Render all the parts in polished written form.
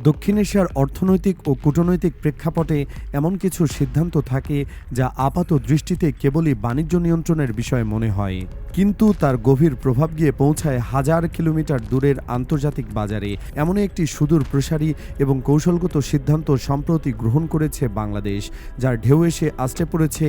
দক্ষিণ এশিয়ার অর্থনৈতিক ও কূটনৈতিক প্রেক্ষাপটে এমন কিছু সিদ্ধান্ত থাকে যা আপাত দৃষ্টিতে কেবলই বাণিজ্য নিয়ন্ত্রণের বিষয় মনে হয়, কিন্তু তার গভীর প্রভাব গিয়ে পৌঁছায় হাজার কিলোমিটার দূরের আন্তর্জাতিক বাজারে। এমন একটি সুদূর প্রসারী এবং কৌশলগত সিদ্ধান্ত সম্প্রতি গ্রহণ করেছে বাংলাদেশ, যার ঢেউ এসে আছড়ে পড়েছে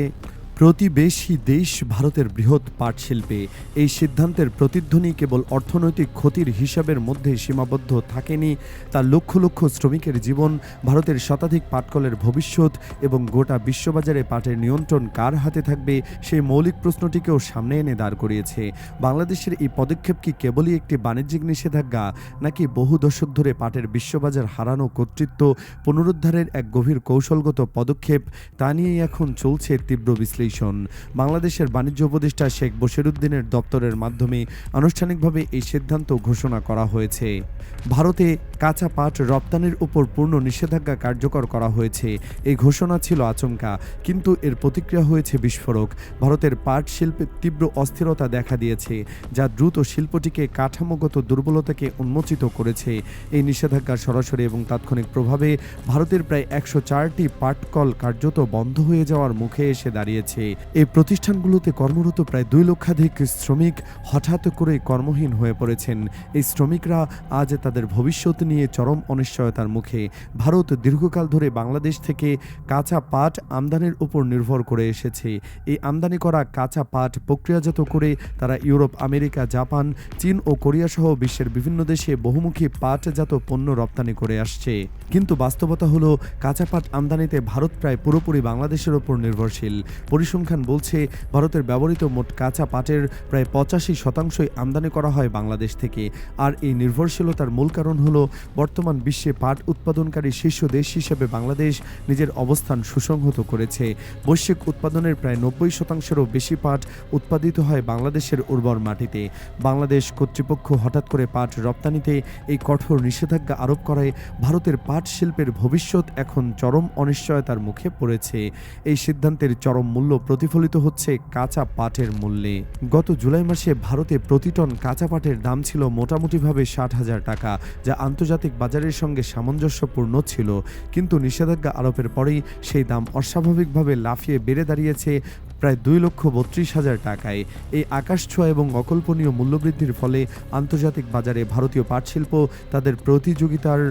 প্রতিবেশী দেশ ভারতের বৃহৎ পাট শিল্পে। এই সিদ্ধান্তের প্রতিধ্বনি কেবল অর্থনৈতিক ক্ষতির হিসাবের মধ্যে সীমাবদ্ধ থাকেনি, তার লক্ষ লক্ষ শ্রমিকের জীবন, ভারতের শতাধিক পাটকলের ভবিষ্যৎ এবং গোটা বিশ্ববাজারে পাটের নিয়ন্ত্রণ কার হাতে থাকবে সেই মৌলিক প্রশ্নটিকেও সামনে এনে দাঁড় করিয়েছে। বাংলাদেশের এই পদক্ষেপ কি কেবলই একটি বাণিজ্যিক নিষেধাজ্ঞা, নাকি বহু দশক ধরে পাটের বিশ্ববাজার হারানো কর্তৃত্ব পুনরুদ্ধারের এক গভীর কৌশলগত পদক্ষেপ? তা নিয়েই এখন চলছে তীব্র বিশ্লেষণ। বাংলাদেশের বাণিজ্য উপদেষ্টা শেখ বশিরউদ্দিনের দপ্তরের মাধ্যমে আনুষ্ঠানিকভাবে এই সিদ্ধান্ত ঘোষণা করা হয়েছে। ভারতে কাঁচা পাট রপ্তানির উপর পূর্ণ নিষেধাজ্ঞা কার্যকর করা হয়েছে। এই ঘোষণা ছিল আচমকা, কিন্তু এর প্রতিক্রিয়া হয়েছে বিস্ফোরক। ভারতের পাট শিল্পে তীব্র অস্থিরতা দেখা দিয়েছে, যা দ্রুত শিল্পটিকে কাঠামোগত দুর্বলতাকে উন্মোচিত করেছে। এই নিষেধাজ্ঞার সরাসরি এবং তাৎক্ষণিক প্রভাবে ভারতের প্রায় ১০৪টি পাটকল কার্যত বন্ধ হয়ে যাওয়ার মুখে এসে দাঁড়িয়েছে। এই প্রতিষ্ঠানগুলোতে কর্মরত প্রায় ২ লক্ষাধিক শ্রমিক হঠাৎ করে কর্মহীন হয়ে পড়েছেন। এই শ্রমিকরা আজ তাদের ভবিষ্যৎ নিয়ে চরম অনিশ্চয়তার মুখে। ভারত দীর্ঘকাল ধরে বাংলাদেশ থেকে কাঁচা পাট আমদানির উপর নির্ভর করে এসেছে। এই আমদানি করা কাঁচা পাট প্রক্রিয়াজাত করে তারা ইউরোপ, আমেরিকা, জাপান, চীন ও কোরিয়া সহ বিশ্বের বিভিন্ন দেশে বহুমুখী পাটজাত পণ্য রপ্তানি করে আসছে। কিন্তু বাস্তবতা হলো, কাঁচা পাট আমদানিতে ভারত প্রায় পুরোপুরি বাংলাদেশের ওপর নির্ভরশীল। পরিসংখ্যান বলছে, ভারতের ব্যবহৃত মোট কাঁচা পাটের প্রায় ৮৫% আমদানি করা হয় বাংলাদেশ থেকে। আর এই নির্ভরশীলতার মূল কারণ হলো, বর্তমান বিশ্বে পাট উৎপাদনকারী শীর্ষ দেশ হিসেবে বাংলাদেশ নিজের অবস্থান সুসংহত করেছে। বৈশ্বিক উৎপাদনের প্রায় ৯০%-এরও বেশি পাট উৎপাদিত হয় বাংলাদেশের উর্বর মাটিতে। বাংলাদেশ কর্তৃপক্ষ হঠাৎ করে পাট রপ্তানিতে এই কঠোর নিষেধাজ্ঞা আরোপ করায় ভারতের পাট শিল্পের ভবিষ্যৎ এখন চরম অনিশ্চয়তার মুখে পড়েছে। এই সিদ্ধান্তের চরম মূল্য প্রতিফলিত হচ্ছে কাঁচা পাটের মূল্যে। গত জুলাই মাসে ভারতে প্রতি টন কাঁচা পাটের দাম ছিল মোটামুটিভাবে ৬০,০০০ টাকা, যা আন্তর্জাতিক বাজারের সঙ্গে সামঞ্জস্যপূর্ণ ছিল। কিন্তু নিষেধাজ্ঞা আরোপের পরেই সেই দাম অস্বাভাবিকভাবে লাফিয়ে বেড়ে দাঁড়িয়েছে প্রায় ২,৩২,০০০ টাকায়। এই আকাশছোঁয়া এবং অকল্পনীয় মূল্যবৃদ্ধির ফলে আন্তর্জাতিক বাজারে ভারতীয় পাট শিল্প তাদের প্রতিযোগিতার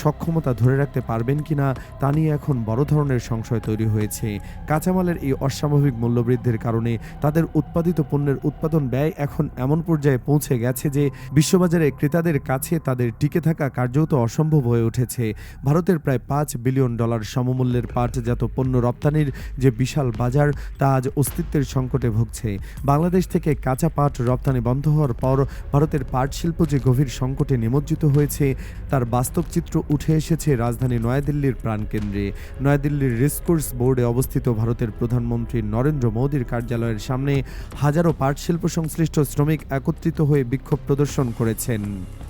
সক্ষমতা ধরে রাখতে পারবেন কিনা তা নিয়ে এখন বড় ধরনের সংশয় তৈরি হয়েছে। কাঁচামালের এই অস্বাভাবিক মূল্যবৃদ্ধির কারণে তাদের উৎপাদিত পণ্যের উৎপাদন ব্যয় এখন এমন পর্যায়ে পৌঁছে গেছে যে বিশ্ববাজারে ক্রেতাদের কাছে তাদের টিকে থাকা কার্যত অসম্ভব হয়ে উঠেছে। ভারতের প্রায় $৫ বিলিয়ন সমমূল্যের পাটজাত পণ্য রপ্তানির যে বিশাল বাজার, তা আজ অস্তিত্বের সংকটে ভুগছে। বাংলাদেশ থেকে কাঁচা পাট রপ্তানি বন্ধ হওয়ার পর ভারতের পাট শিল্প যে গভীর সংকটে নিমজ্জিত হয়েছে, তার বাস্তব চিত্র উঠে এসেছে রাজধানী নয়াদিল্লির প্রাণকেন্দ্রে। নয়াদিল্লির রেসকোর্স বোর্ডে অবস্থিত ভারতের প্রধানমন্ত্রী নরেন্দ্র মোদীর কার্যালয়ের সামনে হাজারো পাট শিল্প সংশ্লিষ্ট শ্রমিক একত্রিত হয়ে বিক্ষোভ প্রদর্শন করেছেন।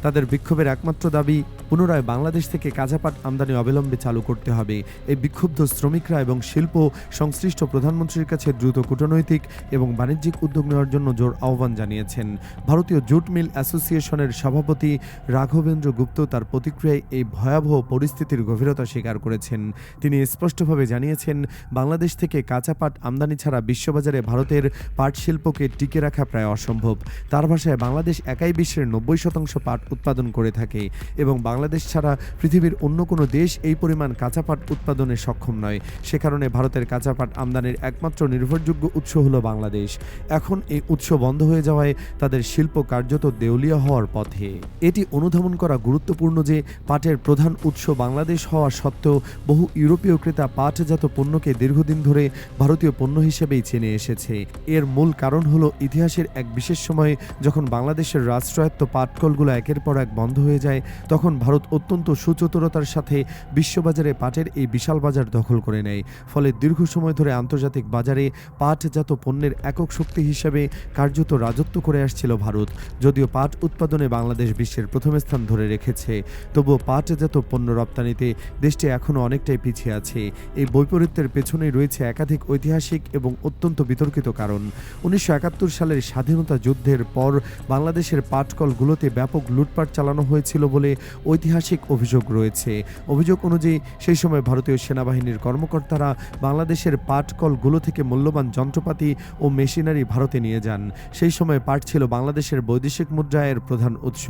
তাদের বিক্ষোভের একমাত্র দাবি, পুনরায় বাংলাদেশ থেকে কাঁচা পাট আমদানি অবিলম্বে চালু করতে হবে। এই বিক্ষুব্ধ শ্রমিকরা এবং শিল্প সংশ্লিষ্ট প্রধানমন্ত্রীর কাছে দ্রুত কূটনৈতিক এবং বাণিজ্যিক উদ্যোগ নেওয়ার জন্য জোর আহ্বান জানিয়েছেন। ভারতীয় জুট মিল অ্যাসোসিয়েশনের সভাপতি রাঘবেন্দ্র গুপ্ত তার প্রতিক্রিয়ায় এই ভয়াবহ পরিস্থিতির গভীরতা স্বীকার করেছেন। তিনি স্পষ্টভাবে জানিয়েছেন, বাংলাদেশ থেকে কাঁচা পাট আমদানি ছাড়া বিশ্ববাজারে ভারতের পাট শিল্পকে টিকে রাখা প্রায় অসম্ভব। তার ভাষায়, বাংলাদেশ একাই বিশ্বের ৯০% পাট উৎপাদন করে থাকে এবং বাংলাদেশ ছাড়া পৃথিবীর অন্য কোনো দেশ এই পরিমাণ কাঁচা পাট উৎপাদনে সক্ষম নয়। সে কারণে ভারতের কাঁচা পাট আমদানির একমাত্র নির্ভরযোগ্য উৎস হলো বাংলাদেশ। এখন এই উৎস বন্ধ হয়ে যাওয়ায় তাদের শিল্প কার্যত দেউলিয়া হওয়ার পথে। এটি অনুধাবন করা গুরুত্বপূর্ণ যে পাটের প্রধান উৎস বাংলাদেশ হওয়া সত্ত্বেও বহু ইউরোপীয় ক্রেতা পাটজাত পণ্যকে দীর্ঘদিন ধরে ভারতীয় পণ্য হিসেবেই চেনে এসেছে। এর মূল কারণ হলো, ইতিহাসের এক বিশেষ সময়ে যখন বাংলাদেশের রাষ্ট্রায়ত্ত পাটকলগুলো একের পর এক বন্ধ হয়ে যায়, তখন ভারত অত্যন্ত সুচতুরতার সাথে বিশ্ববাজারে পাটের এই বিশাল বাজার দখল করে নেয়। ফলে দীর্ঘ সময় ধরে আন্তর্জাতিক বাজারে পাটজাত পণ্যের একক শক্তি হিসেবে কার্যত রাজত্ব করে আসছিল ভারত। যদিও পাট উৎপাদনে বাংলাদেশ বিশ্বের প্রথম স্থান ধরে রেখেছে, তবুও পাটজাত পাটজাত পণ্য রপ্তানিতে দেশটি এখনও অনেকটাই পিছিয়ে আছে। এই বৈপরীত্যের পেছনেই রয়েছে একাধিক ঐতিহাসিক এবং অত্যন্ত বিতর্কিত কারণ। 1971 সালের স্বাধীনতা যুদ্ধের পর বাংলাদেশের পাটকলগুলোতে ব্যাপক লুটপাট চালানো হয়েছিল বলে ঐতিহাসিক অভিযোগ রয়েছে। অভিযোগ অনুযায়ী সেই সময় ভারতীয় সেনাবাহিনীর কর্মকর্তারা বাংলাদেশের পাটকলগুলো থেকে মূল্যবান যন্ত্রপাতি ও মেশিনারি ভারতে নিয়ে যান। সেই সময় পাট ছিল বাংলাদেশের বৈদেশিক মুদ্রা আয়ের প্রধান উৎস,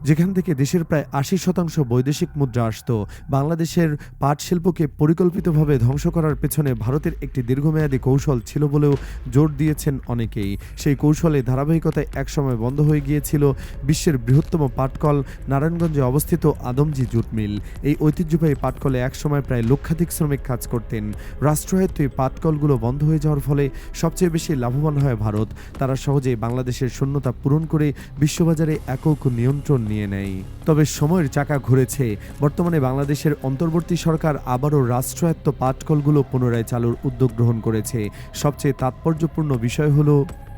যেখান থেকে দেশের প্রায় 80% বৈদেশিক মুদ্রা আসত। বাংলাদেশের পাট শিল্পকে পরিকল্পিতভাবে ধ্বংস করার পেছনে ভারতের একটি দীর্ঘমেয়াদী কৌশল ছিল বলেও জোর দিয়েছেন অনেকেই। সেই কৌশলে ধারাবাহিকতায় একসময় বন্ধ হয়ে গিয়েছিল বিশ্বের বৃহত্তম পাটকল নারায়ণগঞ্জে অবস্থিত আদমজী জুট মিল। এই ঐতিহ্যবাহী পাটকলে একসময় প্রায় লক্ষাধিক শ্রমিক কাজ করতেন। রাষ্ট্রায়ত্ত এই পাটকলগুলো বন্ধ হয়ে যাওয়ার ফলে সবচেয়ে বেশি লাভবান হয় ভারত। তারা সহজেই বাংলাদেশের শূন্যতা পূরণ করে বিশ্ববাজারে একক নিয়ন্ত্রণ নিয়ে নেয়। তবে সময়ের চাকা ঘুরেছে। বর্তমানে বাংলাদেশের অন্তর্বর্তী সরকার আবারও রাষ্ট্রায়ত্ত পাটকলগুলো পুনরায় চালুর উদ্যোগ গ্রহণ করেছে। সবচেয়ে তাৎপর্যপূর্ণ বিষয় হলো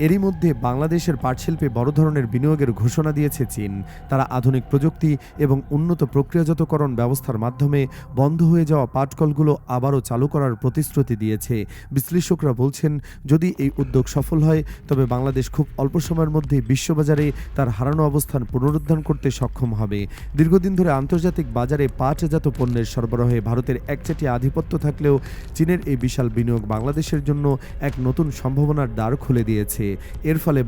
এরই মধ্যে বাংলাদেশের পাটশিল্পে বড় ধরনের বিনিয়োগের ঘোষণা দিয়েছে চীন। তারা আধুনিক প্রযুক্তি এবং উন্নত প্রক্রিয়াজাতকরণ ব্যবস্থার মাধ্যমে বন্ধ হয়ে যাওয়া পাটকলগুলো আবারও চালু করার প্রতিশ্রুতি দিয়েছে। বিশ্লেষকরা বলছেন, যদি এই উদ্যোগ সফল হয় তবে বাংলাদেশ খুব অল্প সময়ের মধ্যে বিশ্ববাজারে তার হারানো অবস্থান পুনরুদ্ধার করতে সক্ষম হবে। দীর্ঘদিন ধরে আন্তর্জাতিক বাজারে পাটজাত পণ্যের সরবরাহে ভারতের একচেটিয়া আধিপত্য থাকলেও চীনের এই বিশাল বিনিয়োগ বাংলাদেশের জন্য এক নতুন সম্ভাবনার দ্বার খুলে দিয়েছে। এর ফলে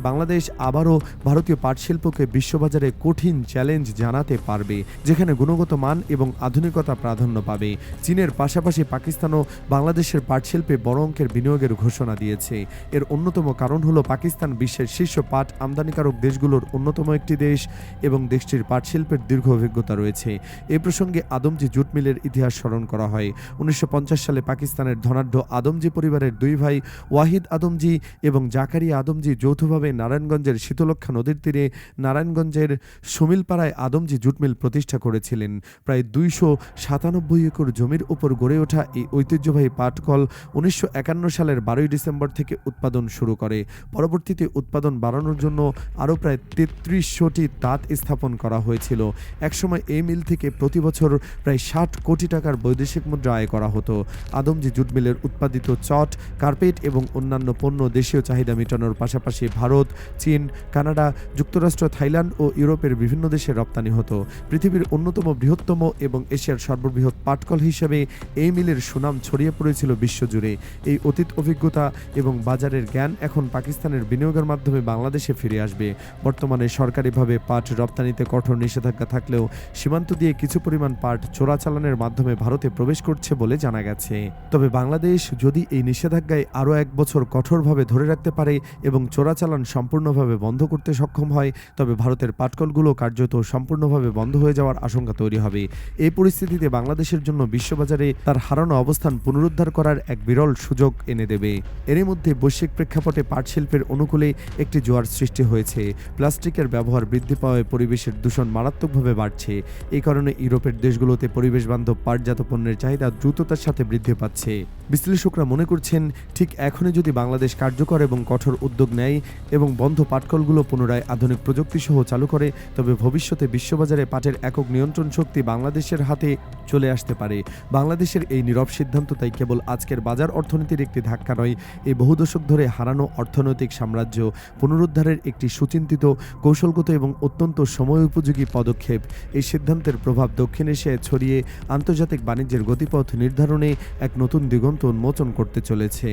বাংলাদেশ আবারও ভারতীয় পাট শিল্পকে বিশ্ববাজারে কঠিন চ্যালেঞ্জ জানাতে পারবে, যেখানে গুণগত মান এবং আধুনিকতা প্রাধান্য পাবে। চীনের পাশাপাশি পাকিস্তানও বাংলাদেশের পাট শিল্পে বড় অঙ্কের বিনিয়োগের ঘোষণা দিয়েছে। এর অন্যতম কারণ হলো পাকিস্তান বিশ্বের শীর্ষ পাট আমদানিকারক দেশগুলোর অন্যতম একটি দেশ এবং দেশটির পাট শিল্পের দীর্ঘ অভিজ্ঞতা রয়েছে। এই প্রসঙ্গে আদমজী জুট মিলের ইতিহাস স্মরণ করা হয়। 1950 সালে পাকিস্তানের ধনাঢ্য আদমজী পরিবারের দুই ভাই ওয়াহিদ আদমজী এবং জাকারিয়া আদমজী যৌথভাবে নারায়ণগঞ্জের শীতলক্ষা নদীর তীরে নারায়ণগঞ্জের সুমিলপাড়ায় আদমজী জুট মিল প্রতিষ্ঠা করেছিলেন। প্রায় 297 একর জমির উপর গড়ে ওঠা এই ঐতিহ্যবাহী পাটকল 1951 সালের 12 ডিসেম্বর থেকে উৎপাদন শুরু করে। পরবর্তীতে উৎপাদন বাড়ানোর জন্য আরও প্রায় 3300টি তাঁত স্থাপন করা হয়েছিল। একসময় এই মিল থেকে প্রতি বছর প্রায় 60 কোটি টাকার বৈদেশিক মুদ্রা আয় করা হতো। আদমজী জুট মিলের উৎপাদিত চট, কার্পেট এবং অন্যান্য পণ্য দেশীয় চাহিদা মেটানোর পাশাপাশি ভারত, চীন, কানাডা, যুক্তরাষ্ট্র, থাইল্যান্ড ও ইউরোপের বিভিন্ন দেশে রপ্তানি হতো। পৃথিবীর অন্যতম বৃহত্তম এবং এশিয়ার সর্ববৃহৎ পাটকল হিসেবে এই মিলের সুনাম ছড়িয়ে পড়েছিল বিশ্বজুড়ে। এই অতীত অভিজ্ঞতা এবং বাজারের জ্ঞান এখন পাকিস্তানের বিনিয়োগের মাধ্যমে বাংলাদেশে ফিরে আসবে। বর্তমানে সরকারিভাবে পাট রপ্তানিতে কঠোর নিষেধাজ্ঞা থাকলেও সীমান্ত দিয়ে কিছু পরিমাণ পাট চোরাচালানের মাধ্যমে ভারতে প্রবেশ করছে বলে জানা গেছে। তবে বাংলাদেশ যদি এই নিষেধাজ্ঞায় আরও 1 বছর কঠোরভাবে ধরে রাখতে পারে এবং চোরাচালান সম্পূর্ণভাবে বন্ধ করতে সক্ষম হয়, তবে ভারতের পাটকলগুলো কার্যত সম্পূর্ণভাবে বন্ধ হয়ে যাওয়ার আশঙ্কা তৈরি হবে। এই পরিস্থিতিতে বাংলাদেশের জন্য বিশ্ববাজারে তার হারানো অবস্থান পুনরুদ্ধার করার এক বিরল সুযোগ এনে দেবে। এরই মধ্যে বৈশ্বিক প্রেক্ষাপটে পাট শিল্পের অনুকূলে একটি জোয়ার সৃষ্টি হয়েছে। প্লাস্টিকের ব্যবহার বৃদ্ধি পাওয়ায় পরিবেশের দূষণ মারাত্মকভাবে বাড়ছে। এই কারণে ইউরোপের দেশগুলোতে পরিবেশবান্ধব পাটজাত পণ্যের চাহিদা দ্রুততার সাথে বৃদ্ধি পাচ্ছে। বিশ্লেষকরা মনে করছেন, ঠিক এখনই যদি বাংলাদেশ কার্যকর এবং কঠোর উদ্যোগ নেয় এবং বন্ধ পাটকলগুলো পুনরায় আধুনিক প্রযুক্তি সহ চালু করে, তবে ভবিষ্যতে বিশ্ববাজারে পাটের একক নিয়ন্ত্রণ শক্তি বাংলাদেশের হাতে চলে আসতে পারে। বাংলাদেশের এই নীরব সিদ্ধান্ত তাই কেবল আজকের বাজার অর্থনীতির একটি ধাক্কা নয়, এই বহু দশক ধরে হারানো অর্থনৈতিক সাম্রাজ্য পুনরুদ্ধারের একটি সুচিন্তিত, কৌশলগত এবং অত্যন্ত সময়োপযোগী পদক্ষেপ। এই সিদ্ধান্তের প্রভাব দক্ষিণ এশিয়ায় ছড়িয়ে আন্তর্জাতিক বাণিজ্যের গতিপথ নির্ধারণে এক নতুন দিগন্ত উন্মোচন করতে চলেছে।